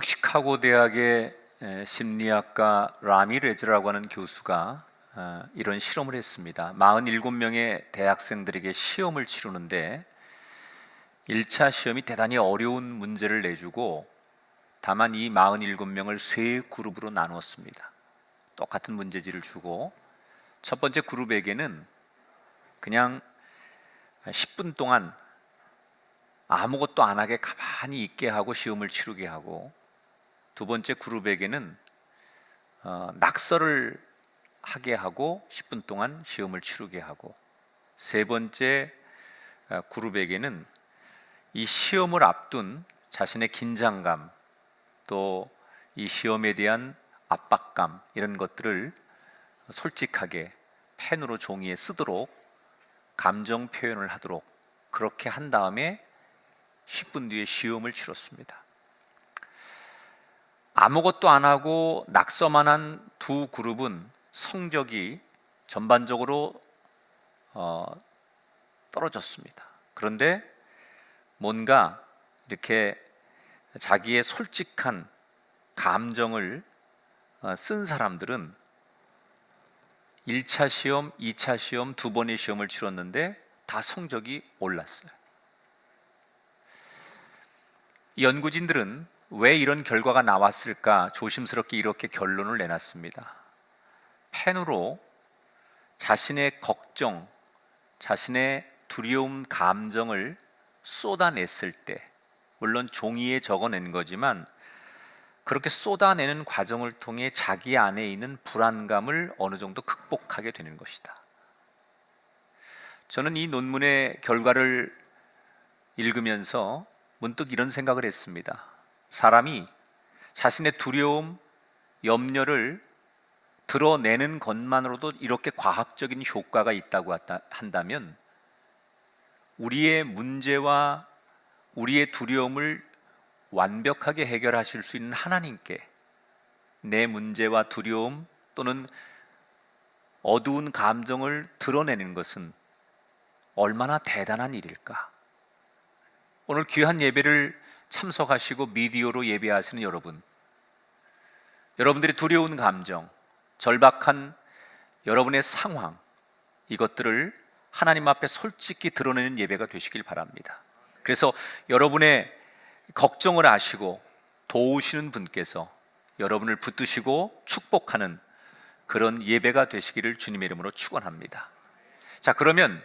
시카고 대학의 심리학가 라미레즈라고 하는 교수가 이런 실험을 했습니다. 47명의 대학생들에게 시험을 치르는데 1차 시험이 대단히 어려운 문제를 내주고 다만 이 47명을 세 그룹으로 나누었습니다. 똑같은 문제지를 주고 첫 번째 그룹에게는 그냥 10분 동안 아무것도 안 하게 가만히 있게 하고 시험을 치르게 하고, 두 번째 그룹에게는 낙서를 하게 하고 10분 동안 시험을 치르게 하고, 세 번째 그룹에게는 이 시험을 앞둔 자신의 긴장감, 또 이 시험에 대한 압박감, 이런 것들을 솔직하게 펜으로 종이에 쓰도록 감정 표현을 하도록 그렇게 한 다음에 10분 뒤에 시험을 치렀습니다. 아무것도 안 하고 낙서만 한 두 그룹은 성적이 전반적으로 떨어졌습니다. 그런데 뭔가 이렇게 자기의 솔직한 감정을 쓴 사람들은 1차 시험, 2차 시험 두 번의 시험을 치렀는데 다 성적이 올랐어요. 연구진들은 왜 이런 결과가 나왔을까 조심스럽게 이렇게 결론을 내놨습니다. 펜으로 자신의 걱정, 자신의 두려움 감정을 쏟아냈을 때, 물론 종이에 적어낸 거지만 그렇게 쏟아내는 과정을 통해 자기 안에 있는 불안감을 어느 정도 극복하게 되는 것이다. 저는 이 논문의 결과를 읽으면서 문득 이런 생각을 했습니다. 사람이 자신의 두려움, 염려를 드러내는 것만으로도 이렇게 과학적인 효과가 있다고 한다면, 우리의 문제와 우리의 두려움을 완벽하게 해결하실 수 있는 하나님께 내 문제와 두려움 또는 어두운 감정을 드러내는 것은 얼마나 대단한 일일까? 오늘 귀한 예배를 참석하시고 미디어로 예배하시는 여러분, 여러분들의 두려운 감정, 절박한 여러분의 상황, 이것들을 하나님 앞에 솔직히 드러내는 예배가 되시길 바랍니다. 그래서 여러분의 걱정을 아시고 도우시는 분께서 여러분을 붙드시고 축복하는 그런 예배가 되시기를 주님의 이름으로 축원합니다. 자, 그러면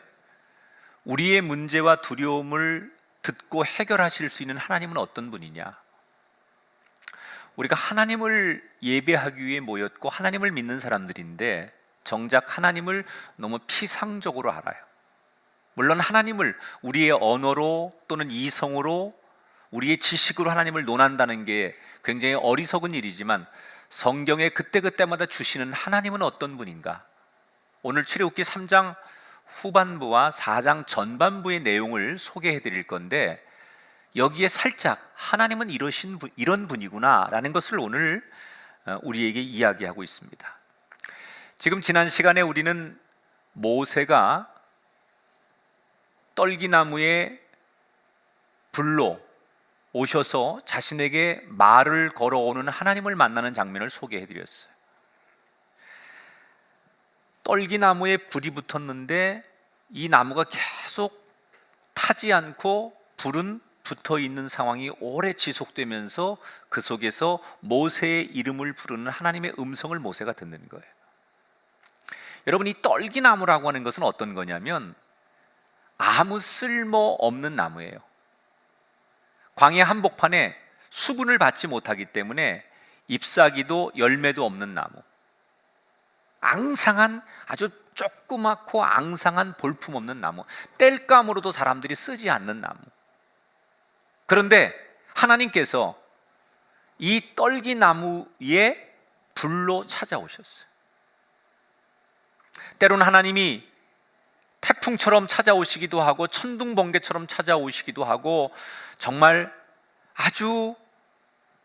우리의 문제와 두려움을 듣고 해결하실 수 있는 하나님은 어떤 분이냐? 우리가 하나님을 예배하기 위해 모였고 하나님을 믿는 사람들인데 정작 하나님을 너무 피상적으로 알아요. 물론 하나님을 우리의 언어로 또는 이성으로, 우리의 지식으로 하나님을 논한다는 게 굉장히 어리석은 일이지만 성경에 그때그때마다 주시는 하나님은 어떤 분인가? 오늘 출애굽기 3장 후반부와 4장 전반부의 내용을 소개해 드릴 건데, 여기에 살짝 하나님은 이런 분이구나 라는 것을 오늘 우리에게 이야기하고 있습니다. 지금 지난 시간에 우리는 모세가 떨기나무에 불로 오셔서 자신에게 말을 걸어오는 하나님을 만나는 장면을 소개해 드렸어요. 떨기나무에 불이 붙었는데 이 나무가 계속 타지 않고 불은 붙어 있는 상황이 오래 지속되면서 그 속에서 모세의 이름을 부르는 하나님의 음성을 모세가 듣는 거예요. 여러분, 이 떨기나무라고 하는 것은 어떤 거냐면 아무 쓸모 없는 나무예요. 광야 한복판에 수분을 받지 못하기 때문에 잎사귀도 열매도 없는 나무, 앙상한, 아주 조그맣고 앙상한 볼품없는 나무, 땔감으로도 사람들이 쓰지 않는 나무. 그런데 하나님께서 이 떨기나무에 불로 찾아오셨어요. 때로는 하나님이 태풍처럼 찾아오시기도 하고 천둥번개처럼 찾아오시기도 하고 정말 아주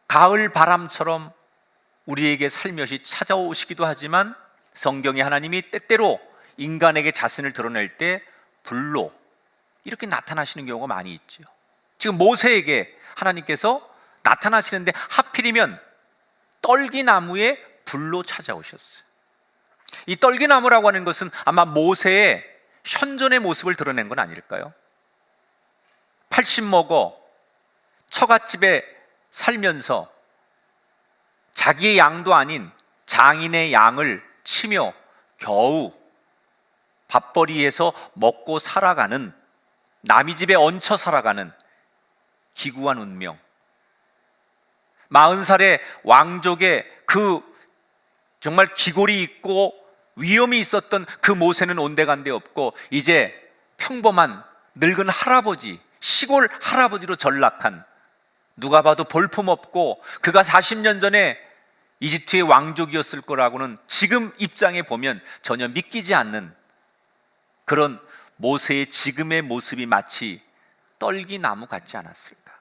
가을 바람처럼 우리에게 살며시 찾아오시기도 하지만, 성경에 하나님이 때때로 인간에게 자신을 드러낼 때 불로 이렇게 나타나시는 경우가 많이 있죠. 지금 모세에게 하나님께서 나타나시는데 하필이면 떨기나무의 불로 찾아오셨어요. 이 떨기나무라고 하는 것은 아마 모세의 현존의 모습을 드러낸 건 아닐까요? 80 먹어 처갓집에 살면서 자기의 양도 아닌 장인의 양을 치며 겨우 밥벌이에서 먹고 살아가는, 남의 집에 얹혀 살아가는 기구한 운명, 40살의 왕족의 그 정말 기골이 있고 위험이 있었던 그 모세는 온데간데 없고 이제 평범한 늙은 할아버지, 시골 할아버지로 전락한, 누가 봐도 볼품없고 그가 40년 전에 이집트의 왕족이었을 거라고는 지금 입장에 보면 전혀 믿기지 않는 그런 모세의 지금의 모습이 마치 떨기나무 같지 않았을까?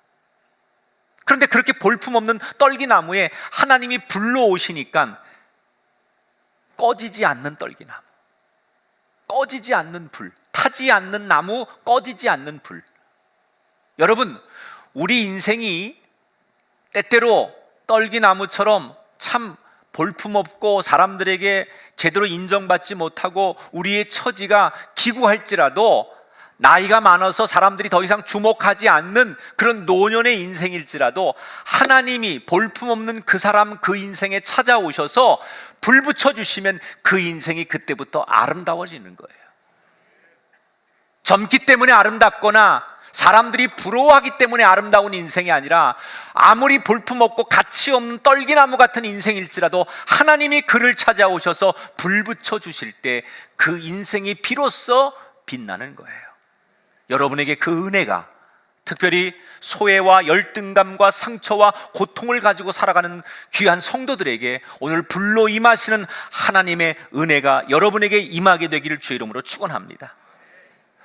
그런데 그렇게 볼품없는 떨기나무에 하나님이 불러 오시니까 꺼지지 않는 떨기나무, 꺼지지 않는 불, 타지 않는 나무, 꺼지지 않는 불. 여러분, 우리 인생이 때때로 떨기나무처럼 참 볼품없고 사람들에게 제대로 인정받지 못하고 우리의 처지가 기구할지라도, 나이가 많아서 사람들이 더 이상 주목하지 않는 그런 노년의 인생일지라도 하나님이 볼품없는 그 사람, 그 인생에 찾아오셔서 불 붙여주시면 그 인생이 그때부터 아름다워지는 거예요. 젊기 때문에 아름답거나 사람들이 부러워하기 때문에 아름다운 인생이 아니라, 아무리 볼품없고 가치없는 떨기나무 같은 인생일지라도 하나님이 그를 찾아오셔서 불 붙여주실 때 그 인생이 비로소 빛나는 거예요. 여러분에게 그 은혜가, 특별히 소외와 열등감과 상처와 고통을 가지고 살아가는 귀한 성도들에게 오늘 불로 임하시는 하나님의 은혜가 여러분에게 임하게 되기를 주의 이름으로 축원합니다.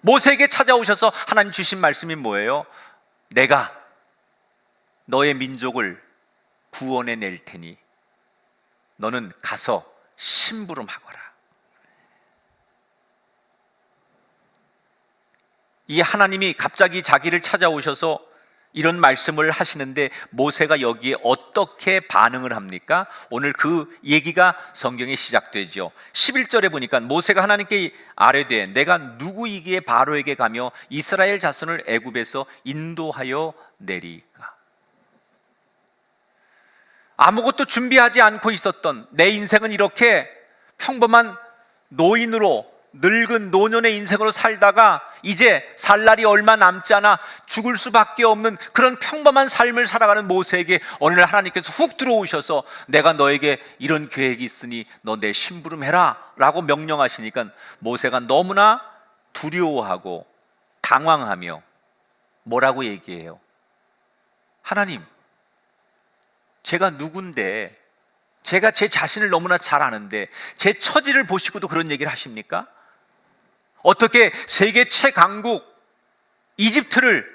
모세에게 찾아오셔서 하나님 주신 말씀이 뭐예요? 내가 너의 민족을 구원해 낼 테니 너는 가서 심부름하거라. 이 하나님이 갑자기 자기를 찾아오셔서 이런 말씀을 하시는데 모세가 여기에 어떻게 반응을 합니까? 오늘 그 얘기가 성경에 시작되죠. 11절에 보니까 모세가 하나님께 아뢰되 내가 누구이기에 바로에게 가며 이스라엘 자손을 애굽에서 인도하여 내리까? 아무것도 준비하지 않고 있었던 내 인생은 이렇게 평범한 노인으로, 늙은 노년의 인생으로 살다가 이제 살 날이 얼마 남지 않아 죽을 수밖에 없는 그런 평범한 삶을 살아가는 모세에게 어느 날 하나님께서 훅 들어오셔서 내가 너에게 이런 계획이 있으니 너 내 심부름 해라 라고 명령하시니까 모세가 너무나 두려워하고 당황하며 뭐라고 얘기해요? 하나님, 제가 누군데, 제가 제 자신을 너무나 잘 아는데 제 처지를 보시고도 그런 얘기를 하십니까? 어떻게 세계 최강국 이집트를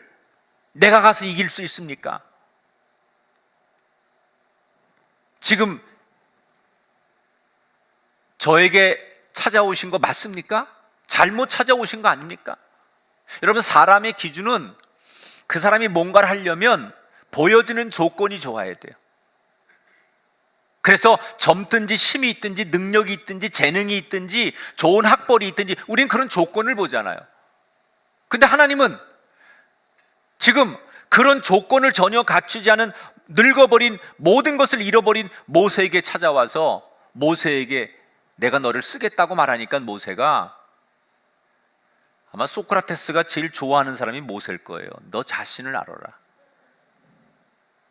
내가 가서 이길 수 있습니까? 지금 저에게 찾아오신 거 맞습니까? 잘못 찾아오신 거 아닙니까? 여러분, 사람의 기준은 그 사람이 뭔가를 하려면 보여지는 조건이 좋아야 돼요. 그래서 젊든지 힘이 있든지 능력이 있든지 재능이 있든지 좋은 학벌이 있든지 우린 그런 조건을 보잖아요. 근데 하나님은 지금 그런 조건을 전혀 갖추지 않은 늙어버린, 모든 것을 잃어버린 모세에게 찾아와서 모세에게 내가 너를 쓰겠다고 말하니까 모세가, 아마 소크라테스가 제일 좋아하는 사람이 모세일 거예요. 너 자신을 알아라.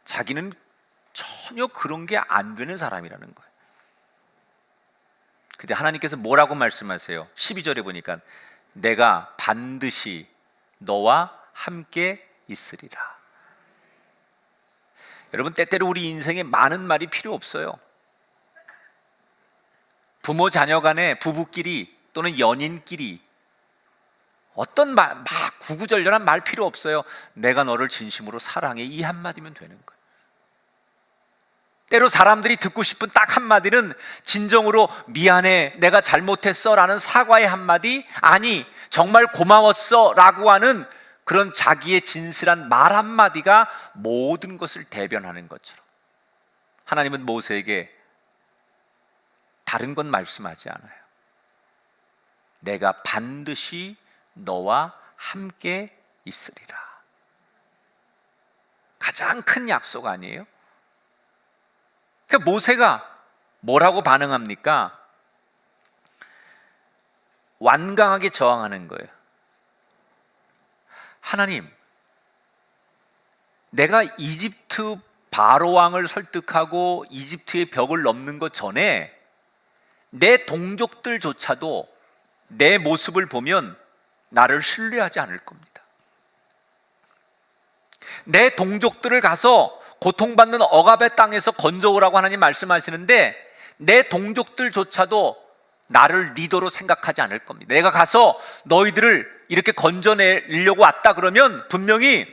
자기는 전혀 그런 게 안 되는 사람이라는 거예요. 근데 하나님께서 뭐라고 말씀하세요? 12절에 보니까 내가 반드시 너와 함께 있으리라. 여러분, 때때로 우리 인생에 많은 말이 필요 없어요. 부모 자녀 간에, 부부끼리 또는 연인끼리 어떤 말, 막 구구절절한 말 필요 없어요. 내가 너를 진심으로 사랑해, 이 한마디면 되는 거예요. 때로 사람들이 듣고 싶은 딱 한마디는 진정으로 미안해, 내가 잘못했어 라는 사과의 한마디, 아니 정말 고마웠어 라고 하는 그런 자기의 진실한 말 한마디가 모든 것을 대변하는 것처럼 하나님은 모세에게 다른 건 말씀하지 않아요. 내가 반드시 너와 함께 있으리라. 가장 큰 약속 아니에요? 그러니까 모세가 뭐라고 반응합니까? 완강하게 저항하는 거예요. 하나님, 내가 이집트 바로 왕을 설득하고 이집트의 벽을 넘는 것 전에 내 동족들조차도 내 모습을 보면 나를 신뢰하지 않을 겁니다. 내 동족들을 가서 고통받는 억압의 땅에서 건져오라고 하나님 말씀하시는데 내 동족들조차도 나를 리더로 생각하지 않을 겁니다. 내가 가서 너희들을 이렇게 건져내려고 왔다 그러면 분명히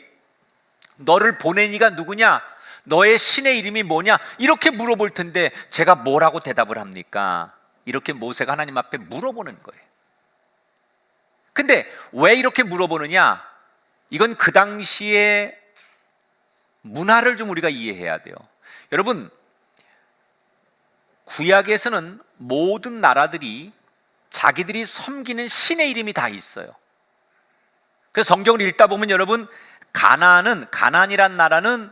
너를 보낸 이가 누구냐? 너의 신의 이름이 뭐냐? 이렇게 물어볼 텐데 제가 뭐라고 대답을 합니까? 이렇게 모세가 하나님 앞에 물어보는 거예요. 근데 왜 이렇게 물어보느냐? 이건 그 당시의 문화를 좀 우리가 이해해야 돼요. 여러분, 구약에서는 모든 나라들이 자기들이 섬기는 신의 이름이 다 있어요. 그래서 성경을 읽다 보면 여러분, 가나안이란 나라는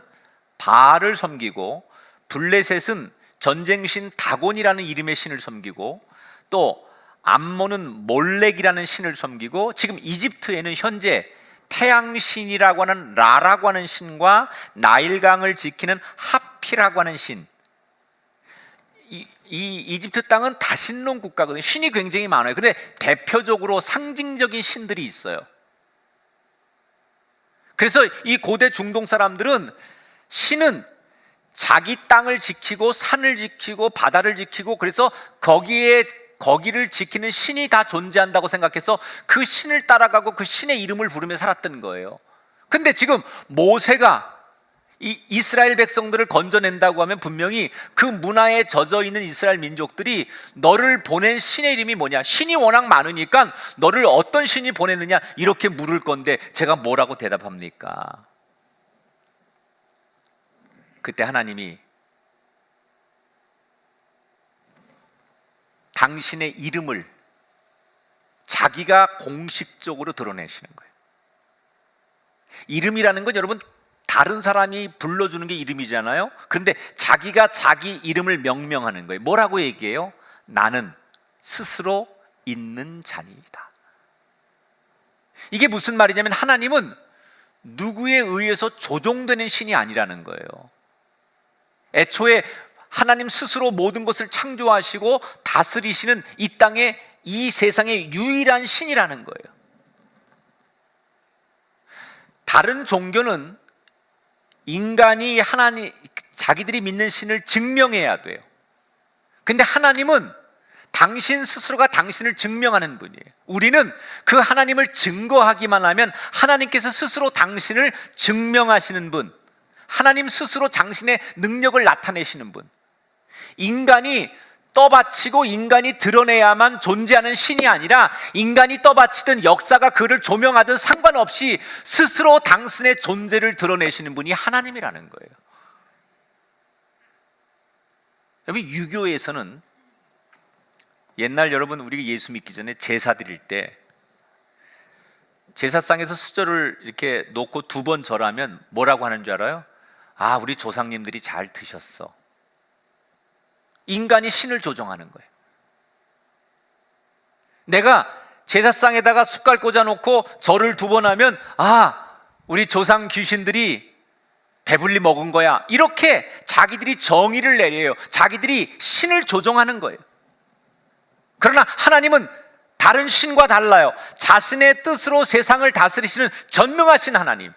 바알을 섬기고 블레셋은 전쟁신 다곤이라는 이름의 신을 섬기고 또 암몬은 몰렉이라는 신을 섬기고 지금 이집트에는 현재 태양신이라고 하는 라라고 하는 신과 나일강을 지키는 하피라고 하는 신, 이 이집트 땅은 다신론 국가거든요. 신이 굉장히 많아요. 근데 대표적으로 상징적인 신들이 있어요. 그래서 이 고대 중동 사람들은 신은 자기 땅을 지키고 산을 지키고 바다를 지키고 그래서 거기를 지키는 신이 다 존재한다고 생각해서 그 신을 따라가고 그 신의 이름을 부르며 살았던 거예요. 근데 지금 모세가 이 이스라엘 백성들을 건져낸다고 하면 분명히 그 문화에 젖어 있는 이스라엘 민족들이 너를 보낸 신의 이름이 뭐냐? 신이 워낙 많으니까 너를 어떤 신이 보냈느냐? 이렇게 물을 건데 제가 뭐라고 대답합니까? 그때 하나님이 당신의 이름을 자기가 공식적으로 드러내시는 거예요. 이름이라는 건 여러분 다른 사람이 불러주는 게 이름이잖아요. 그런데 자기가 자기 이름을 명명하는 거예요. 뭐라고 얘기해요? 나는 스스로 있는 자니이다. 이게 무슨 말이냐면 하나님은 누구에 의해서 조종되는 신이 아니라는 거예요. 애초에 하나님 스스로 모든 것을 창조하시고 다스리시는 이 땅의 이 세상의 유일한 신이라는 거예요. 다른 종교는 인간이 자기들이 믿는 신을 증명해야 돼요. 근데 하나님은 당신 스스로가 당신을 증명하는 분이에요. 우리는 그 하나님을 증거하기만 하면 하나님께서 스스로 당신을 증명하시는 분, 하나님 스스로 당신의 능력을 나타내시는 분, 인간이 떠받치고 인간이 드러내야만 존재하는 신이 아니라 인간이 떠받치든 역사가 그를 조명하든 상관없이 스스로 당신의 존재를 드러내시는 분이 하나님이라는 거예요. 여러분, 유교에서는 옛날 여러분 우리가 예수 믿기 전에 제사 드릴 때 제사상에서 수저를 이렇게 놓고 2번 절하면 뭐라고 하는 줄 알아요? 아, 우리 조상님들이 잘 드셨어. 인간이 신을 조종하는 거예요. 내가 제사상에다가 숟갈 꽂아놓고 절을 2번 하면 아, 우리 조상 귀신들이 배불리 먹은 거야. 이렇게 자기들이 정의를 내려요. 자기들이 신을 조종하는 거예요. 그러나 하나님은 다른 신과 달라요. 자신의 뜻으로 세상을 다스리시는 전능하신 하나님.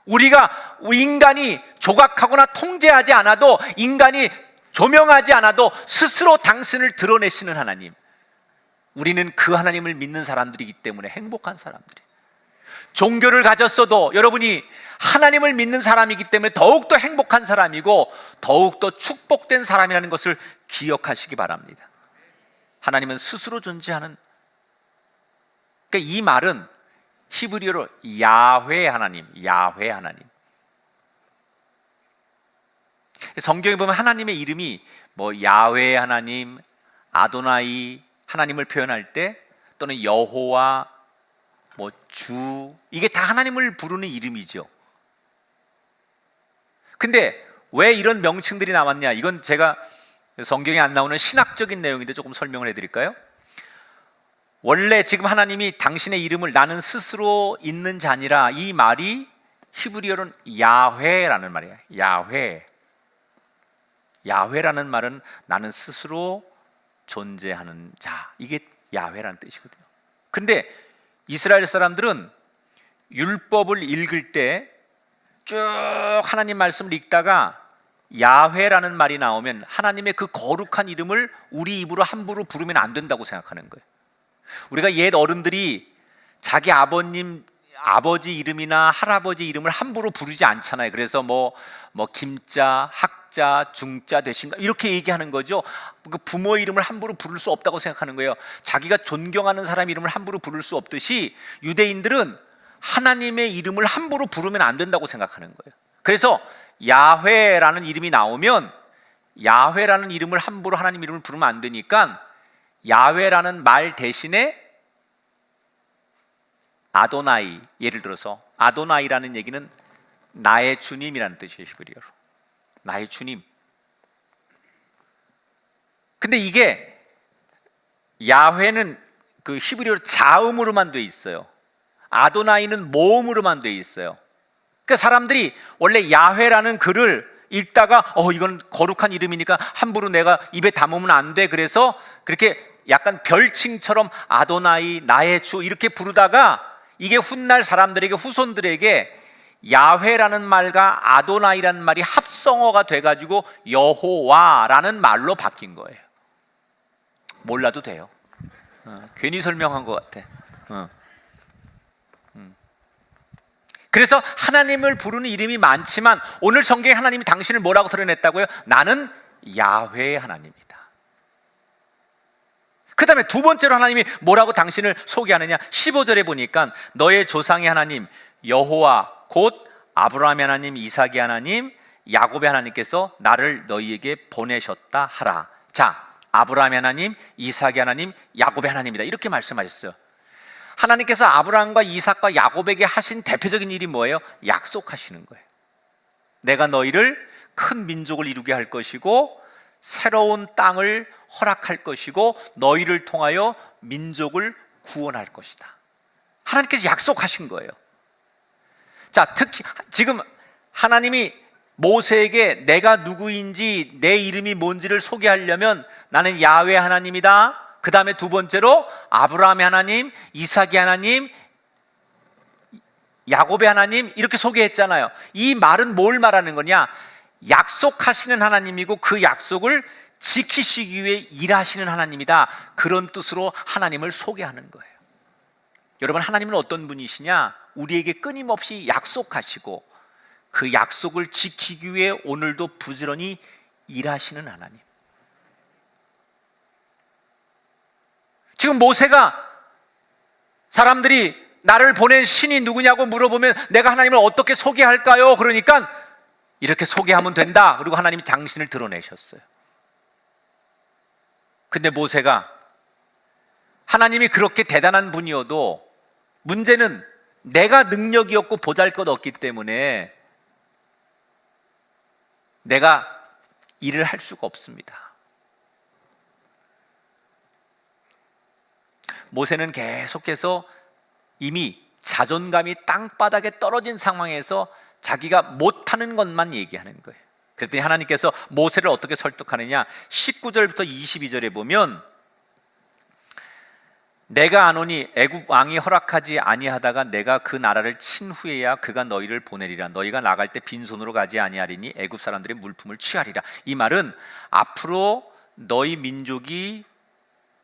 우리가 인간이 조각하거나 통제하지 않아도 인간이 조명하지 않아도 스스로 당신을 드러내시는 하나님. 우리는 그 하나님을 믿는 사람들이기 때문에 행복한 사람들이에요. 종교를 가졌어도 여러분이 하나님을 믿는 사람이기 때문에 더욱더 행복한 사람이고 더욱더 축복된 사람이라는 것을 기억하시기 바랍니다. 하나님은 스스로 존재하는, 그러니까 이 말은 히브리어로 야훼 하나님, 야훼 하나님. 성경에 보면 하나님의 이름이 뭐 야훼 하나님, 아도나이 하나님을 표현할 때, 또는 여호와, 뭐 주, 이게 다 하나님을 부르는 이름이죠. 근데 왜 이런 명칭들이 나왔냐? 이건 제가 성경에 안 나오는 신학적인 내용인데 조금 설명을 해드릴까요? 원래 지금 하나님이 당신의 이름을 나는 스스로 있는 자니라, 이 말이 히브리어로는 야훼라는 말이에요. 야훼. 야훼라는 말은 나는 스스로 존재하는 자, 이게 야훼라는 뜻이거든요. 근데 이스라엘 사람들은 율법을 읽을 때 쭉 하나님 말씀을 읽다가 야훼라는 말이 나오면 하나님의 그 거룩한 이름을 우리 입으로 함부로 부르면 안 된다고 생각하는 거예요. 우리가 옛 어른들이 자기 아버지 이름이나 할아버지 이름을 함부로 부르지 않잖아요. 그래서 뭐 김자, 학자, 중자 되신가 이렇게 얘기하는 거죠. 그 부모 이름을 함부로 부를 수 없다고 생각하는 거예요. 자기가 존경하는 사람 이름을 함부로 부를 수 없듯이 유대인들은 하나님의 이름을 함부로 부르면 안 된다고 생각하는 거예요. 그래서 야훼라는 이름이 나오면 야훼라는 이름을 함부로 하나님 이름을 부르면 안 되니까 야훼라는 말 대신에 아도나이, 예를 들어서 아도나이라는 얘기는 나의 주님이라는 뜻이에요. 히브리어로 나의 주님. 근데 이게 야훼는 그 히브리어로 자음으로만 돼 있어요. 아도나이는 모음으로만 돼 있어요. 그러니까 사람들이 원래 야훼라는 글을 읽다가 이건 거룩한 이름이니까 함부로 내가 입에 담으면 안 돼. 그래서 그렇게 약간 별칭처럼 아도나이, 나의 주 이렇게 부르다가 이게 훗날 사람들에게, 후손들에게 야훼라는 말과 아도나이라는 말이 합성어가 돼가지고 여호와라는 말로 바뀐 거예요. 몰라도 돼요. 괜히 설명한 것 같아. 그래서 하나님을 부르는 이름이 많지만 오늘 성경에 하나님이 당신을 뭐라고 드러냈다고요? 나는 야훼 하나님이다. 그 다음에 두 번째로 하나님이 뭐라고 당신을 소개하느냐? 15절에 보니까 너의 조상의 하나님 여호와 곧 아브라함의 하나님, 이삭의 하나님, 야곱의 하나님께서 나를 너희에게 보내셨다 하라. 자, 아브라함의 하나님, 이삭의 하나님, 야곱의 하나님이다, 이렇게 말씀하셨어요. 하나님께서 아브라함과 이삭과 야곱에게 하신 대표적인 일이 뭐예요? 약속하시는 거예요. 내가 너희를 큰 민족을 이루게 할 것이고 새로운 땅을 허락할 것이고 너희를 통하여 민족을 구원할 것이다. 하나님께서 약속하신 거예요. 자, 특히 지금 하나님이 모세에게 내가 누구인지 내 이름이 뭔지를 소개하려면 나는 야훼 하나님이다. 그 다음에 두 번째로 아브라함의 하나님, 이삭의 하나님, 야곱의 하나님 이렇게 소개했잖아요. 이 말은 뭘 말하는 거냐? 약속하시는 하나님이고 그 약속을 지키시기 위해 일하시는 하나님이다, 그런 뜻으로 하나님을 소개하는 거예요. 여러분, 하나님은 어떤 분이시냐? 우리에게 끊임없이 약속하시고 그 약속을 지키기 위해 오늘도 부지런히 일하시는 하나님. 지금 모세가 사람들이 나를 보낸 신이 누구냐고 물어보면 내가 하나님을 어떻게 소개할까요? 그러니까 이렇게 소개하면 된다. 그리고 하나님이 당신을 드러내셨어요. 근데 모세가 하나님이 그렇게 대단한 분이어도 문제는 내가 능력이 없고 보잘것없기 때문에 내가 일을 할 수가 없습니다. 모세는 계속해서 이미 자존감이 땅바닥에 떨어진 상황에서 자기가 못하는 것만 얘기하는 거예요. 그랬더니 하나님께서 모세를 어떻게 설득하느냐? 19절부터 22절에 보면 내가 아노니 애굽 왕이 허락하지 아니하다가 내가 그 나라를 친 후에야 그가 너희를 보내리라. 너희가 나갈 때 빈손으로 가지 아니하리니 애굽 사람들의 물품을 취하리라. 이 말은 앞으로 너희 민족이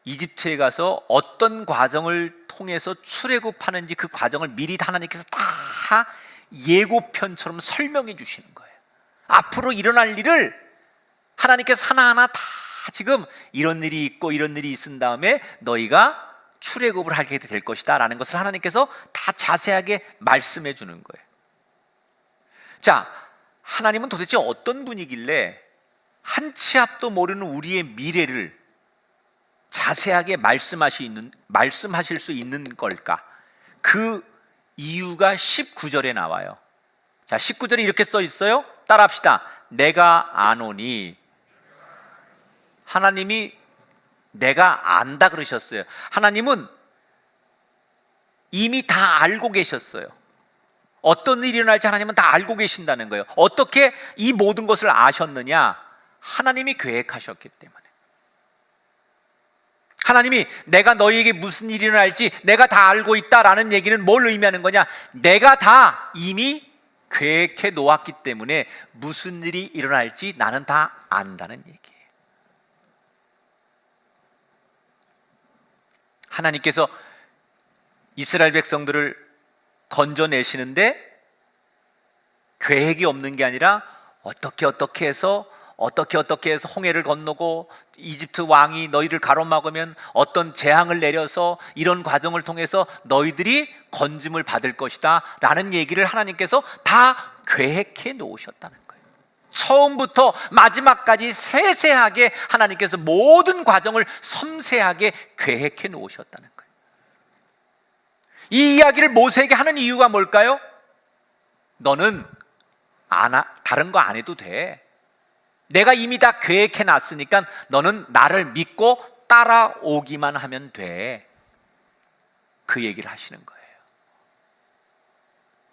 이집트에 가서 어떤 과정을 통해서 출애굽하는지 그 과정을 미리 하나님께서 다 예고편처럼 설명해 주시는 거예요. 앞으로 일어날 일을 하나님께서 하나하나 다 지금 이런 일이 있고 이런 일이 있은 다음에 너희가 출애굽을 하게 될 것이다 라는 것을 하나님께서 다 자세하게 말씀해 주는 거예요. 자, 하나님은 도대체 어떤 분이길래 한 치 앞도 모르는 우리의 미래를 자세하게 말씀하실 수 있는 걸까? 그 이유가 19절에 나와요. 자, 19절에 이렇게 써 있어요. 따라합시다. 내가 아노니. 하나님이 내가 안다 그러셨어요. 하나님은 이미 다 알고 계셨어요. 어떤 일이 일어날지 하나님은 다 알고 계신다는 거예요. 어떻게 이 모든 것을 아셨느냐? 하나님이 계획하셨기 때문에. 하나님이 내가 너희에게 무슨 일이 일어날지 내가 다 알고 있다라는 얘기는 뭘 의미하는 거냐? 내가 다 이미 계획해 놓았기 때문에 무슨 일이 일어날지 나는 다 안다는 얘기예요. 하나님께서 이스라엘 백성들을 건져내시는데 계획이 없는 게 아니라 어떻게 해서 홍해를 건너고 이집트 왕이 너희를 가로막으면 어떤 재앙을 내려서 이런 과정을 통해서 너희들이 건짐을 받을 것이다 라는 얘기를 하나님께서 다 계획해 놓으셨다는 거예요. 처음부터 마지막까지 세세하게 하나님께서 모든 과정을 섬세하게 계획해 놓으셨다는 거예요. 이 이야기를 모세에게 하는 이유가 뭘까요? 너는 다른 거 안 해도 돼. 내가 이미 다 계획해 놨으니까 너는 나를 믿고 따라오기만 하면 돼. 그 얘기를 하시는 거예요.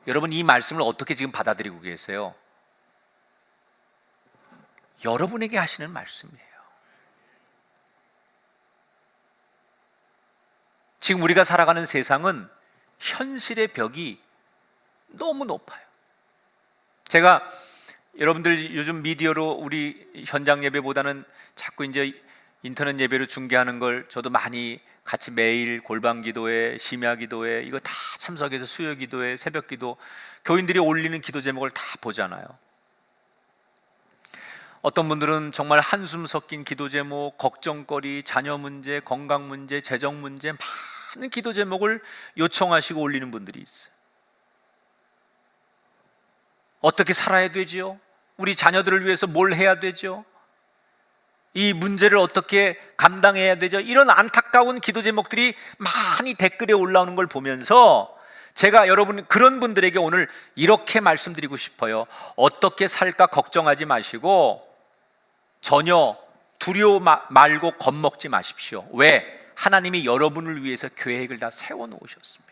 여러분, 이 말씀을 어떻게 지금 받아들이고 계세요? 여러분에게 하시는 말씀이에요. 지금 우리가 살아가는 세상은 현실의 벽이 너무 높아요. 제가 여러분들 요즘 미디어로 우리 현장 예배보다는 자꾸 이제 인터넷 예배로 중계하는 걸 저도 많이 같이 매일 골방 기도회, 심야 기도회 이거 다 참석해서 수요 기도회, 새벽 기도 교인들이 올리는 기도 제목을 다 보잖아요. 어떤 분들은 정말 한숨 섞인 기도 제목, 걱정거리, 자녀 문제, 건강 문제, 재정 문제 많은 기도 제목을 요청하시고 올리는 분들이 있어요. 어떻게 살아야 되지요? 우리 자녀들을 위해서 뭘 해야 되죠? 이 문제를 어떻게 감당해야 되죠? 이런 안타까운 기도 제목들이 많이 댓글에 올라오는 걸 보면서 제가 여러분 그런 분들에게 오늘 이렇게 말씀드리고 싶어요. 어떻게 살까 걱정하지 마시고 전혀 두려워 말고 겁먹지 마십시오. 왜? 하나님이 여러분을 위해서 계획을 다 세워놓으셨습니다.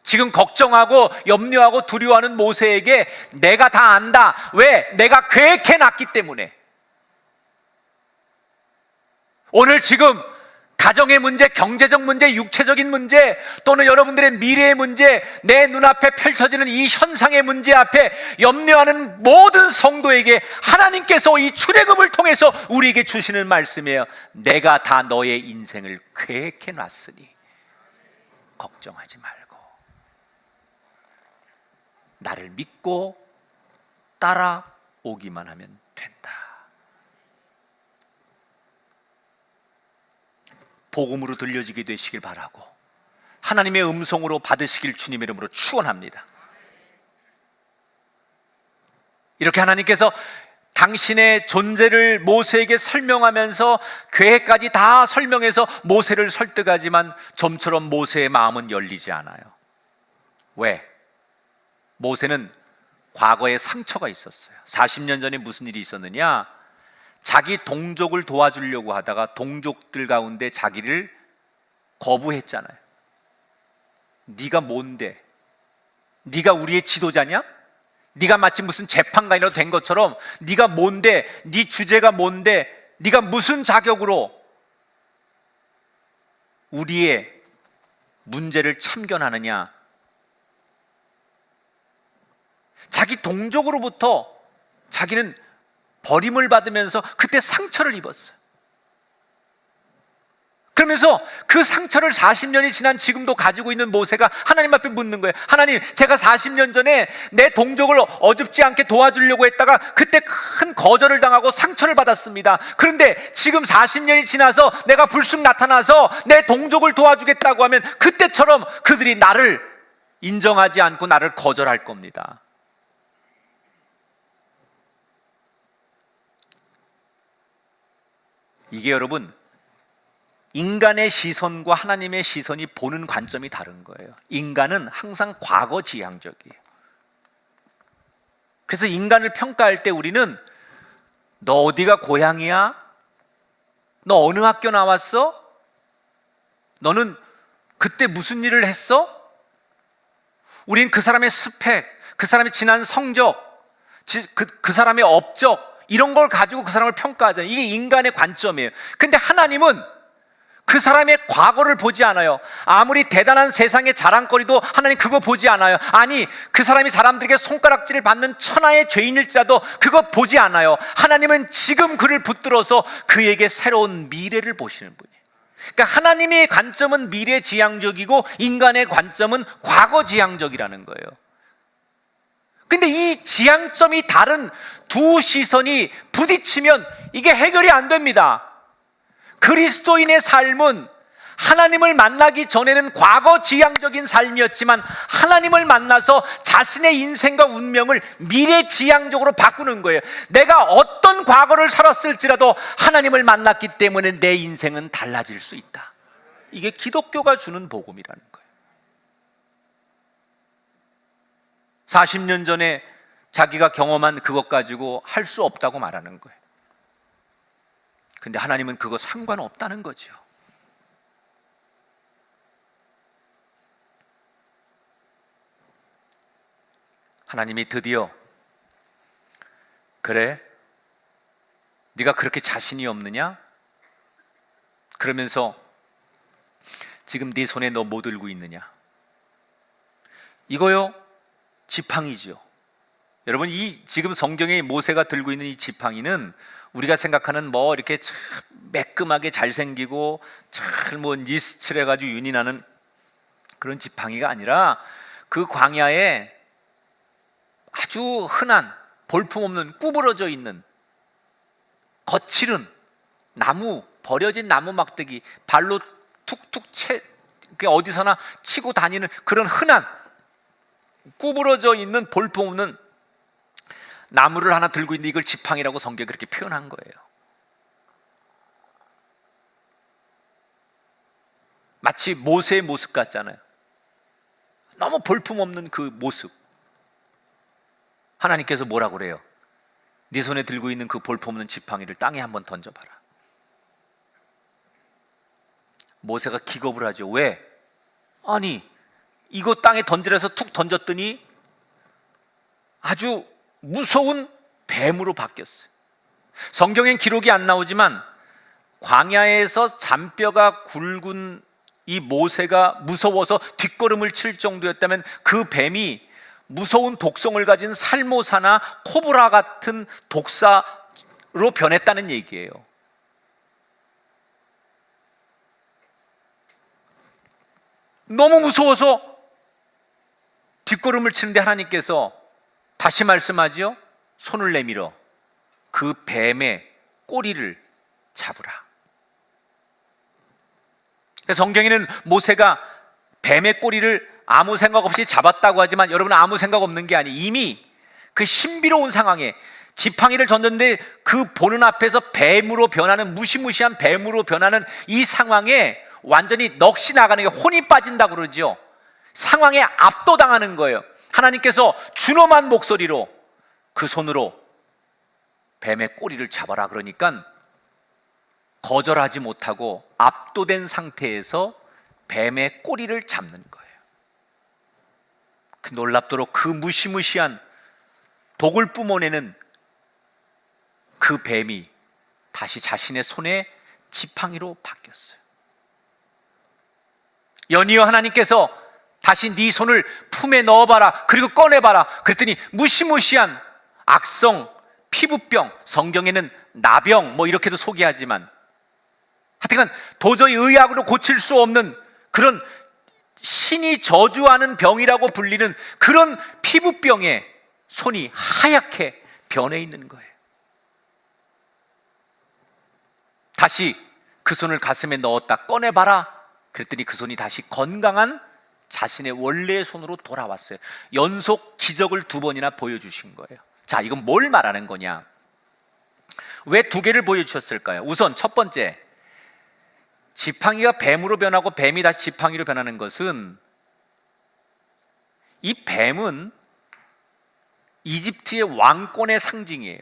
지금 걱정하고 염려하고 두려워하는 모세에게 내가 다 안다. 왜? 내가 계획해놨기 때문에. 오늘 지금 가정의 문제, 경제적 문제, 육체적인 문제 또는 여러분들의 미래의 문제, 내 눈앞에 펼쳐지는 이 현상의 문제 앞에 염려하는 모든 성도에게 하나님께서 이 출애굽을 통해서 우리에게 주시는 말씀이에요. 내가 다 너의 인생을 계획해놨으니 걱정하지 말고 나를 믿고 따라오기만 하면 된다. 복음으로 들려지게 되시길 바라고 하나님의 음성으로 받으시길 주님의 이름으로 축원합니다. 이렇게 하나님께서 당신의 존재를 모세에게 설명하면서 계획까지 다 설명해서 모세를 설득하지만 좀처럼 모세의 마음은 열리지 않아요. 왜? 모세는 과거에 상처가 있었어요. 40년 전에 무슨 일이 있었느냐? 자기 동족을 도와주려고 하다가 동족들 가운데 자기를 거부했잖아요. 네가 뭔데? 네가 우리의 지도자냐? 네가 마치 무슨 재판관이라도 된 것처럼 네가 뭔데? 네 주제가 뭔데? 네가 무슨 자격으로 우리의 문제를 참견하느냐? 자기 동족으로부터 자기는 버림을 받으면서 그때 상처를 입었어요. 그러면서 그 상처를 40년이 지난 지금도 가지고 있는 모세가 하나님 앞에 묻는 거예요. 하나님, 제가 40년 전에 내 동족을 어줍지 않게 도와주려고 했다가 그때 큰 거절을 당하고 상처를 받았습니다. 그런데 지금 40년이 지나서 내가 불쑥 나타나서 내 동족을 도와주겠다고 하면 그때처럼 그들이 나를 인정하지 않고 나를 거절할 겁니다. 이게 여러분, 인간의 시선과 하나님의 시선이 보는 관점이 다른 거예요. 인간은 항상 과거 지향적이에요. 그래서 인간을 평가할 때 우리는 너 어디가 고향이야? 너 어느 학교 나왔어? 너는 그때 무슨 일을 했어? 우린 그 사람의 스펙, 그 사람의 지난 성적, 그 사람의 업적, 이런 걸 가지고 그 사람을 평가하잖아요. 이게 인간의 관점이에요. 근데 하나님은 그 사람의 과거를 보지 않아요. 아무리 대단한 세상의 자랑거리도 하나님 그거 보지 않아요. 아니, 그 사람이 사람들에게 손가락질을 받는 천하의 죄인일지라도 그거 보지 않아요. 하나님은 지금 그를 붙들어서 그에게 새로운 미래를 보시는 분이에요. 그러니까 하나님의 관점은 미래 지향적이고 인간의 관점은 과거 지향적이라는 거예요. 근데 이 지향점이 다른 두 시선이 부딪히면 이게 해결이 안 됩니다. 그리스도인의 삶은 하나님을 만나기 전에는 과거 지향적인 삶이었지만 하나님을 만나서 자신의 인생과 운명을 미래 지향적으로 바꾸는 거예요. 내가 어떤 과거를 살았을지라도 하나님을 만났기 때문에 내 인생은 달라질 수 있다. 이게 기독교가 주는 복음이라는 거예요. 40년 전에 자기가 경험한 그것 가지고 할 수 없다고 말하는 거예요. 근데 하나님은 그거 상관없다는 거죠. 하나님이 드디어 그래? 네가 그렇게 자신이 없느냐? 그러면서 지금 네 손에 너 뭐 들고 있느냐? 이거요, 지팡이죠. 여러분, 이 지금 성경에 모세가 들고 있는 이 지팡이는 우리가 생각하는 뭐 이렇게 참 매끈하게 잘생기고 잘 뭐 니스칠 해가지고 윤이 나는 그런 지팡이가 아니라 그 광야에 아주 흔한 볼품없는 구부러져 있는 거칠은 나무, 버려진 나무 막대기, 발로 툭툭 어디서나 치고 다니는 그런 흔한 구부러져 있는 볼품없는 나무를 하나 들고 있는데 이걸 지팡이라고 성경이 그렇게 표현한 거예요. 마치 모세의 모습 같잖아요. 너무 볼품없는 그 모습. 하나님께서 뭐라고 그래요? 네 손에 들고 있는 그 볼품없는 지팡이를 땅에 한번 던져봐라. 모세가 기겁을 하죠. 왜? 아니, 이거 땅에 던지라 해서 툭 던졌더니 아주 무서운 뱀으로 바뀌었어요. 성경엔 기록이 안 나오지만 광야에서 잔뼈가 굵은 이 모세가 무서워서 뒷걸음을 칠 정도였다면 그 뱀이 무서운 독성을 가진 살모사나 코브라 같은 독사로 변했다는 얘기예요. 너무 무서워서 뒷걸음을 치는데 하나님께서 다시 말씀하지요. 손을 내밀어 그 뱀의 꼬리를 잡으라. 성경에는 모세가 뱀의 꼬리를 아무 생각 없이 잡았다고 하지만 여러분, 아무 생각 없는 게 아니에요. 이미 그 신비로운 상황에 지팡이를 던졌는데 그 보는 앞에서 뱀으로 변하는, 무시무시한 뱀으로 변하는 이 상황에 완전히 넋이 나가는 게, 혼이 빠진다고 그러죠. 상황에 압도당하는 거예요. 하나님께서 준엄한 목소리로 그 손으로 뱀의 꼬리를 잡아라 그러니까 거절하지 못하고 압도된 상태에서 뱀의 꼬리를 잡는 거예요. 그 놀랍도록 그 무시무시한 독을 뿜어내는 그 뱀이 다시 자신의 손에 지팡이로 바뀌었어요. 연이어 하나님께서 다시 네 손을 품에 넣어봐라, 그리고 꺼내봐라 그랬더니 무시무시한 악성, 피부병, 성경에는 나병 뭐 이렇게도 소개하지만 하여튼 도저히 의학으로 고칠 수 없는 그런 신이 저주하는 병이라고 불리는 그런 피부병에 손이 하얗게 변해 있는 거예요. 다시 그 손을 가슴에 넣었다 꺼내봐라 그랬더니 그 손이 다시 건강한 자신의 원래의 손으로 돌아왔어요. 연속 기적을 2번이나 보여주신 거예요. 자, 이건 뭘 말하는 거냐? 왜 2개를 보여주셨을까요? 우선 첫 번째, 지팡이가 뱀으로 변하고 뱀이 다시 지팡이로 변하는 것은, 이 뱀은 이집트의 왕권의 상징이에요.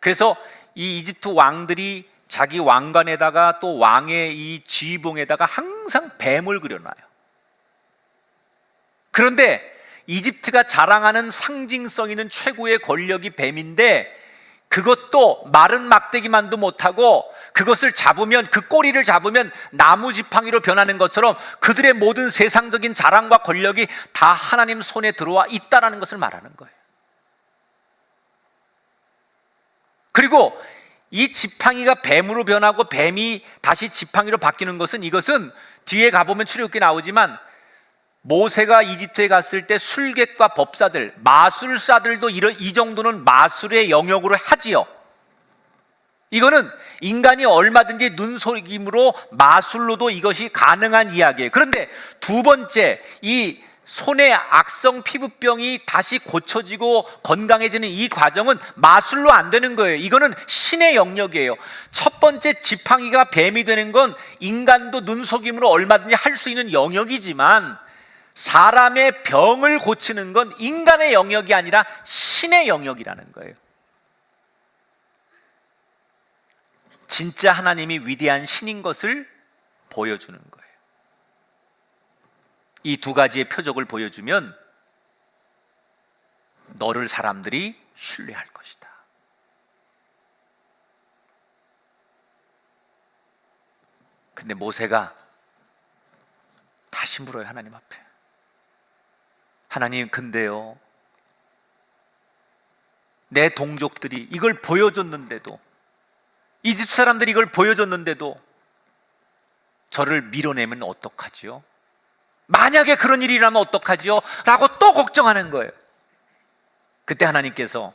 그래서 이 이집트 왕들이 자기 왕관에다가 또 왕의 이 지휘봉에다가 항상 뱀을 그려놔요. 그런데 이집트가 자랑하는 상징성 있는 최고의 권력이 뱀인데, 그것도 마른 막대기만도 못하고 그것을 잡으면, 그 꼬리를 잡으면 나무 지팡이로 변하는 것처럼 그들의 모든 세상적인 자랑과 권력이 다 하나님 손에 들어와 있다는 것을 말하는 거예요. 그리고 이 지팡이가 뱀으로 변하고 뱀이 다시 지팡이로 바뀌는 것은, 이것은 뒤에 가보면 출애굽기 나오지만 모세가 이집트에 갔을 때 술객과 법사들, 마술사들도 이 정도는 마술의 영역으로 하지요. 이거는 인간이 얼마든지 눈속임으로 마술로도 이것이 가능한 이야기예요. 그런데 2번째, 이 손의 악성 피부병이 다시 고쳐지고 건강해지는 이 과정은 마술로 안 되는 거예요. 이거는 신의 영역이에요. 첫 번째 지팡이가 뱀이 되는 건 인간도 눈속임으로 얼마든지 할 수 있는 영역이지만, 사람의 병을 고치는 건 인간의 영역이 아니라 신의 영역이라는 거예요. 진짜 하나님이 위대한 신인 것을 보여주는 거예요. 이 2가지의 표적을 보여주면 너를 사람들이 신뢰할 것이다. 근데 모세가 다시 물어요, 하나님 앞에. 하나님, 근데요, 내 동족들이 이걸 보여줬는데도, 이집트 사람들이 이걸 보여줬는데도 저를 밀어내면 어떡하지요? 만약에 그런 일이 일어나면 어떡하지요? 라고 또 걱정하는 거예요. 그때 하나님께서,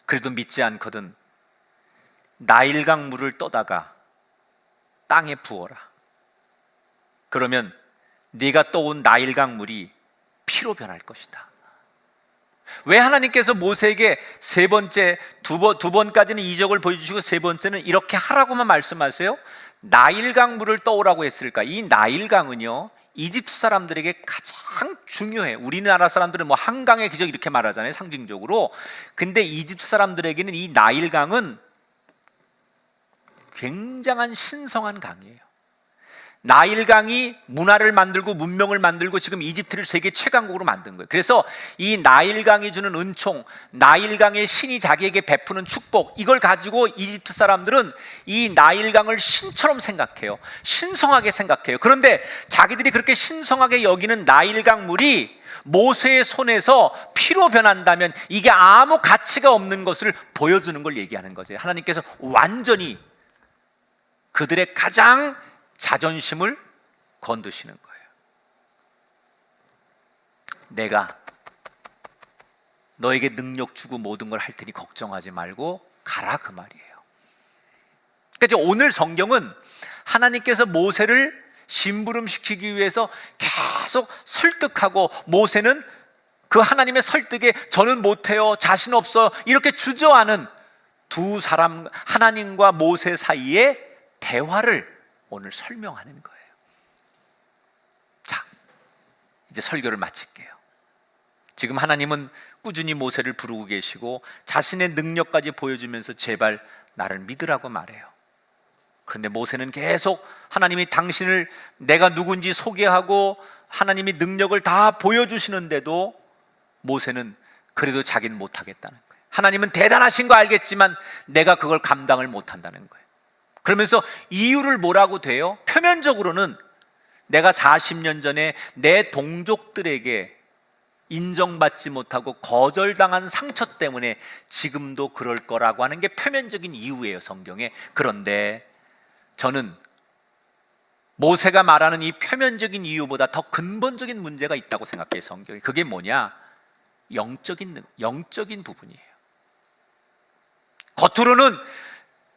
그래도 믿지 않거든 나일강 물을 떠다가 땅에 부어라. 그러면 네가 떠온 나일강 물이 피로 변할 것이다. 왜 하나님께서 모세에게 세 번째, 두 번까지는 이적을 보여주시고 세 번째는 이렇게 하라고만 말씀하세요? 나일강 물을 떠오라고 했을까? 이 나일강은요, 이집트 사람들에게 가장 중요해. 우리나라 사람들은 뭐 한강의 기적 이렇게 말하잖아요, 상징적으로. 근데 이집트 사람들에게는 이 나일강은 굉장한 신성한 강이에요. 나일강이 문화를 만들고 문명을 만들고 지금 이집트를 세계 최강국으로 만든 거예요. 그래서 이 나일강이 주는 은총, 나일강의 신이 자기에게 베푸는 축복, 이걸 가지고 이집트 사람들은 이 나일강을 신처럼 생각해요. 신성하게 생각해요. 그런데 자기들이 그렇게 신성하게 여기는 나일강 물이 모세의 손에서 피로 변한다면 이게 아무 가치가 없는 것을 보여주는 걸 얘기하는 거죠. 하나님께서 완전히 그들의 가장 자존심을 건드시는 거예요. 내가 너에게 능력 주고 모든 걸 할 테니 걱정하지 말고 가라, 그 말이에요. 그러니까 오늘 성경은 하나님께서 모세를 심부름시키기 위해서 계속 설득하고, 모세는 그 하나님의 설득에 저는 못해요, 자신 없어, 이렇게 주저하는 두 사람, 하나님과 모세 사이의 대화를 오늘 설명하는 거예요. 자, 이제 설교를 마칠게요. 지금 하나님은 꾸준히 모세를 부르고 계시고 자신의 능력까지 보여주면서 제발 나를 믿으라고 말해요. 그런데 모세는 계속 하나님이 당신을 내가 누군지 소개하고 하나님이 능력을 다 보여주시는데도 모세는 그래도 자기는 못하겠다는 거예요. 하나님은 대단하신 거 알겠지만 내가 그걸 감당을 못한다는 거예요. 그러면서 이유를 뭐라고 돼요? 표면적으로는 내가 40년 전에 내 동족들에게 인정받지 못하고 거절당한 상처 때문에 지금도 그럴 거라고 하는 게 표면적인 이유예요, 성경에. 그런데 저는 모세가 말하는 이 표면적인 이유보다 더 근본적인 문제가 있다고 생각해요, 성경에. 그게 뭐냐? 영적인 부분이에요. 겉으로는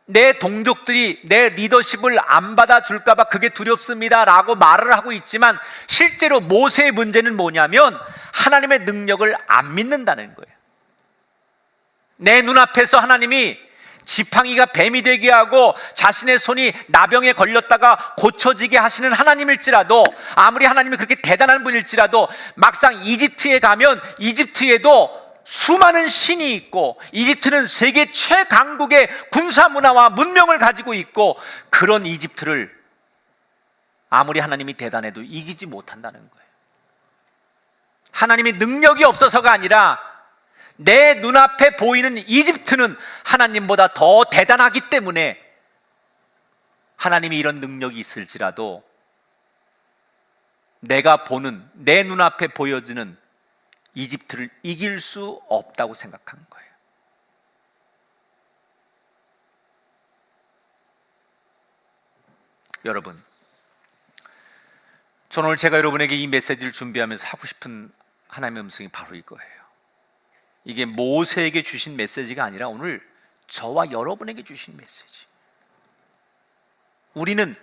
내 동족들이 내 리더십을 안 받아줄까봐 그게 두렵습니다 라고 말을 하고 있지만, 실제로 모세의 문제는 뭐냐면 하나님의 능력을 안 믿는다는 거예요. 내 눈앞에서 하나님이 지팡이가 뱀이 되게 하고 자신의 손이 나병에 걸렸다가 고쳐지게 하시는 하나님일지라도, 아무리 하나님이 그렇게 대단한 분일지라도, 막상 이집트에 가면 이집트에도 수많은 신이 있고 이집트는 세계 최강국의 군사 문화와 문명을 가지고 있고, 그런 이집트를 아무리 하나님이 대단해도 이기지 못한다는 거예요. 하나님이 능력이 없어서가 아니라 내 눈앞에 보이는 이집트는 하나님보다 더 대단하기 때문에 하나님이 이런 능력이 있을지라도 내가 보는, 내 눈앞에 보여지는 이집트를 이길 수 없다고 생각한 거예요. 여러분, 저는 오늘 제가 여러분에게 이 메시지를 준비하면서 하고 싶은 하나님의 음성이 바로 이거예요. 이게 모세에게 주신 메시지가 아니라 오늘 저와 여러분에게 주신 메시지. 우리는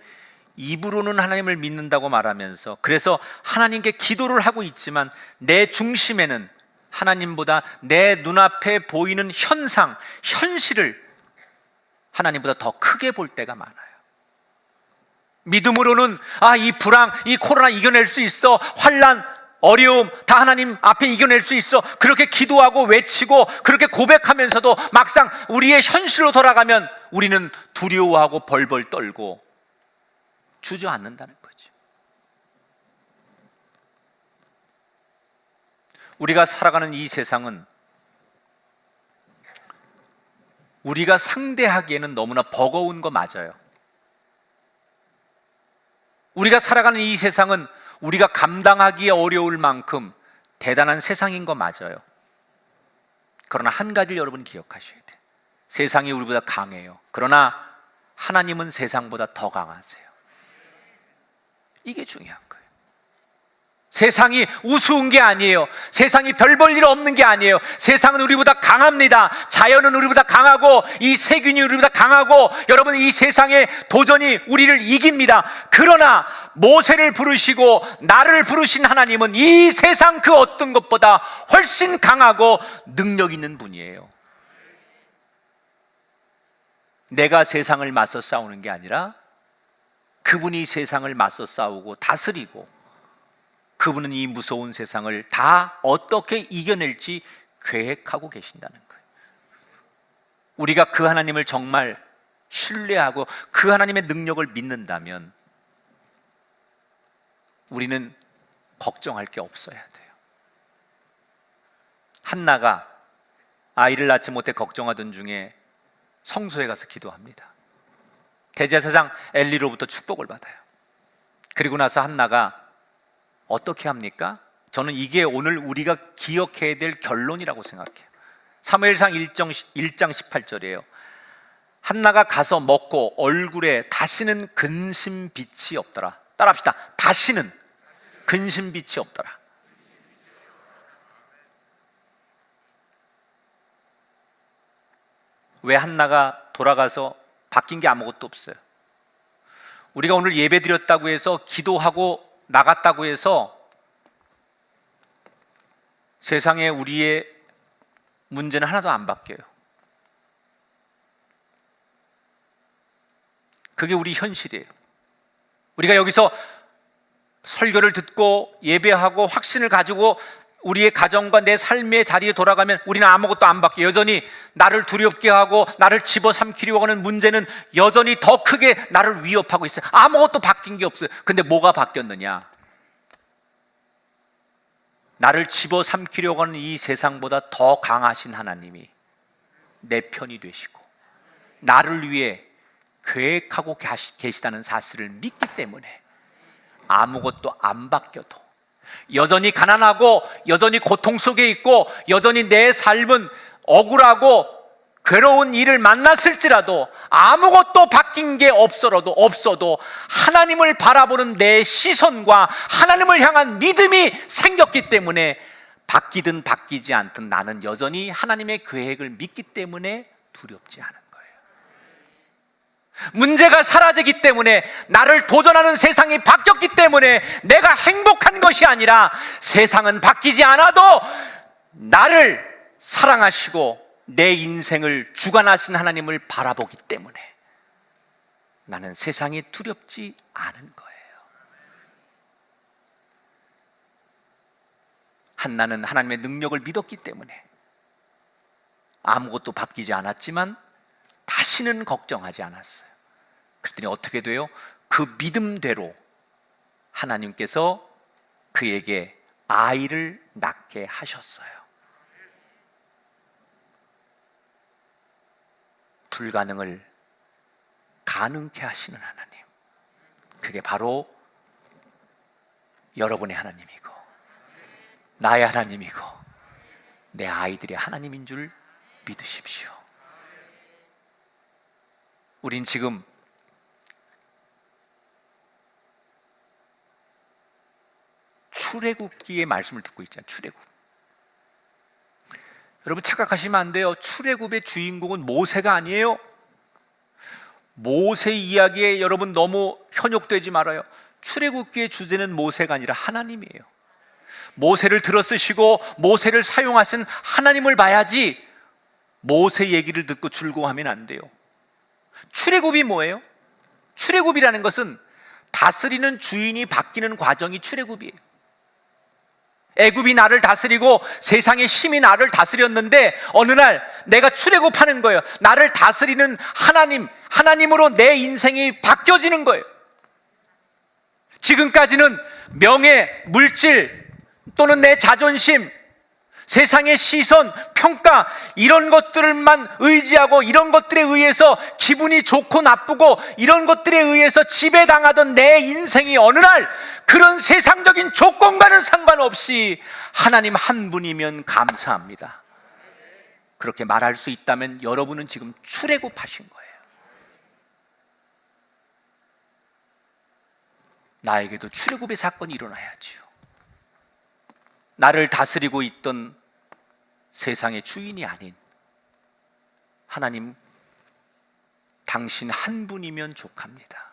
입으로는 하나님을 믿는다고 말하면서, 그래서 하나님께 기도를 하고 있지만 내 중심에는 하나님보다 내 눈앞에 보이는 현상, 현실을 하나님보다 더 크게 볼 때가 많아요. 믿음으로는 이 불황, 이 코로나 이겨낼 수 있어, 환난, 어려움 다 하나님 앞에 이겨낼 수 있어, 그렇게 기도하고 외치고 그렇게 고백하면서도 막상 우리의 현실로 돌아가면 우리는 두려워하고 벌벌 떨고 주저앉는다는 거죠. 우리가 살아가는 이 세상은 우리가 상대하기에는 너무나 버거운 거 맞아요. 우리가 살아가는 이 세상은 우리가 감당하기 어려울 만큼 대단한 세상인 거 맞아요. 그러나 한 가지를 여러분 기억하셔야 돼요. 세상이 우리보다 강해요. 그러나 하나님은 세상보다 더 강하세요. 이게 중요한 거예요. 세상이 우스운 게 아니에요. 세상이 별 볼 일 없는 게 아니에요. 세상은 우리보다 강합니다. 자연은 우리보다 강하고 이 세균이 우리보다 강하고, 여러분, 이 세상의 도전이 우리를 이깁니다. 그러나 모세를 부르시고 나를 부르신 하나님은 이 세상 그 어떤 것보다 훨씬 강하고 능력 있는 분이에요. 내가 세상을 맞서 싸우는 게 아니라 그분이 세상을 맞서 싸우고 다스리고, 그분은 이 무서운 세상을 다 어떻게 이겨낼지 계획하고 계신다는 거예요. 우리가 그 하나님을 정말 신뢰하고 그 하나님의 능력을 믿는다면 우리는 걱정할 게 없어야 돼요. 한나가 아이를 낳지 못해 걱정하던 중에 성소에 가서 기도합니다. 대제사장 엘리로부터 축복을 받아요. 그리고 나서 한나가 어떻게 합니까? 저는 이게 오늘 우리가 기억해야 될 결론이라고 생각해요. 사무엘상 1장 18절이에요. 한나가 가서 먹고 얼굴에 다시는 근심빛이 없더라. 따라합시다. 다시는 근심빛이 없더라. 왜 한나가 돌아가서 바뀐 게 아무것도 없어요. 우리가 오늘 예배 드렸다고 해서, 기도하고 나갔다고 해서 세상에 우리의 문제는 하나도 안 바뀌어요. 그게 우리 현실이에요. 우리가 여기서 설교를 듣고 예배하고 확신을 가지고 우리의 가정과 내 삶의 자리에 돌아가면 우리는 아무것도 안 바뀌어요. 여전히 나를 두렵게 하고 나를 집어삼키려고 하는 문제는 여전히 더 크게 나를 위협하고 있어요. 아무것도 바뀐 게 없어요. 근데 뭐가 바뀌었느냐? 나를 집어삼키려고 하는 이 세상보다 더 강하신 하나님이 내 편이 되시고 나를 위해 계획하고 계시다는 사실을 믿기 때문에 아무것도 안 바뀌어도 여전히 가난하고 여전히 고통 속에 있고 여전히 내 삶은 억울하고 괴로운 일을 만났을지라도 아무것도 바뀐 게 없어도 하나님을 바라보는 내 시선과 하나님을 향한 믿음이 생겼기 때문에 바뀌든 바뀌지 않든 나는 여전히 하나님의 계획을 믿기 때문에 두렵지 않은 거예요. 문제가 사라지기 때문에, 나를 도전하는 세상이 바뀌었기 때문에 내가 행복한 것이 아니라 세상은 바뀌지 않아도 나를 사랑하시고 내 인생을 주관하신 하나님을 바라보기 때문에 나는 세상이 두렵지 않은 거예요. 한나는 하나님의 능력을 믿었기 때문에 아무것도 바뀌지 않았지만 다시는 걱정하지 않았어요. 그랬더니 어떻게 돼요? 그 믿음대로 하나님께서 그에게 아이를 낳게 하셨어요. 불가능을 가능케 하시는 하나님, 그게 바로 여러분의 하나님이고 나의 하나님이고 내 아이들의 하나님인 줄 믿으십시오. 우린 지금 출애굽기의 말씀을 듣고 있잖아요. 출애굽. 여러분 착각하시면 안 돼요. 출애굽의 주인공은 모세가 아니에요. 모세 이야기에 여러분 너무 현혹되지 말아요. 출애굽기의 주제는 모세가 아니라 하나님이에요. 모세를 들어쓰시고 모세를 사용하신 하나님을 봐야지 모세 얘기를 듣고 즐거워하면 안 돼요. 출애굽이 뭐예요? 출애굽이라는 것은 다스리는 주인이 바뀌는 과정이 출애굽이에요. 애굽이 나를 다스리고 세상의 힘이 나를 다스렸는데 어느 날 내가 출애굽하는 거예요. 나를 다스리는 하나님으로 내 인생이 바뀌어지는 거예요. 지금까지는 명예, 물질 또는 내 자존심, 세상의 시선, 평가 이런 것들만 의지하고 이런 것들에 의해서 기분이 좋고 나쁘고 이런 것들에 의해서 지배당하던 내 인생이 어느 날 그런 세상적인 조건과는 상관없이 하나님 한 분이면 감사합니다. 그렇게 말할 수 있다면 여러분은 지금 출애굽하신 거예요. 나에게도 출애굽의 사건이 일어나야지요. 나를 다스리고 있던 세상의 주인이 아닌 하나님, 당신 한 분이면 족합니다.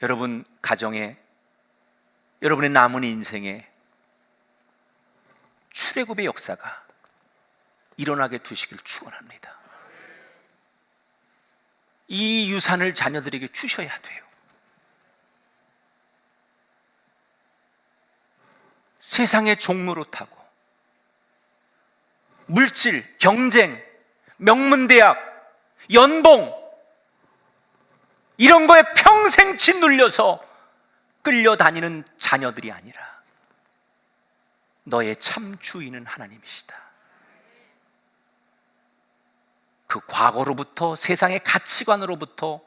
여러분 가정에, 여러분의 남은 인생에 출애굽의 역사가 일어나게 되시길 축원합니다. 이 유산을 자녀들에게 주셔야 돼요. 세상의 종로로 타고 물질, 경쟁, 명문대학, 연봉 이런 거에 평생 짓눌려서 끌려다니는 자녀들이 아니라 너의 참 주인은 하나님이시다. 그 과거로부터 세상의 가치관으로부터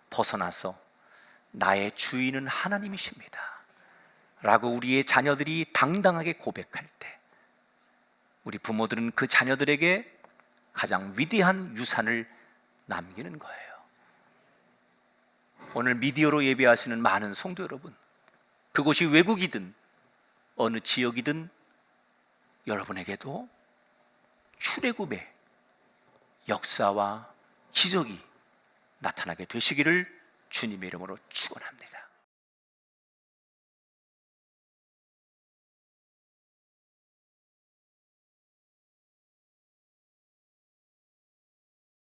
벗어나서 나의 주인은 하나님이십니다 라고 우리의 자녀들이 당당하게 고백할 때 우리 부모들은 그 자녀들에게 가장 위대한 유산을 남기는 거예요. 오늘 미디어로 예배하시는 많은 성도 여러분, 그곳이 외국이든 어느 지역이든 여러분에게도 출애굽의 역사와 기적이 나타나게 되시기를 주님의 이름으로 축원합니다.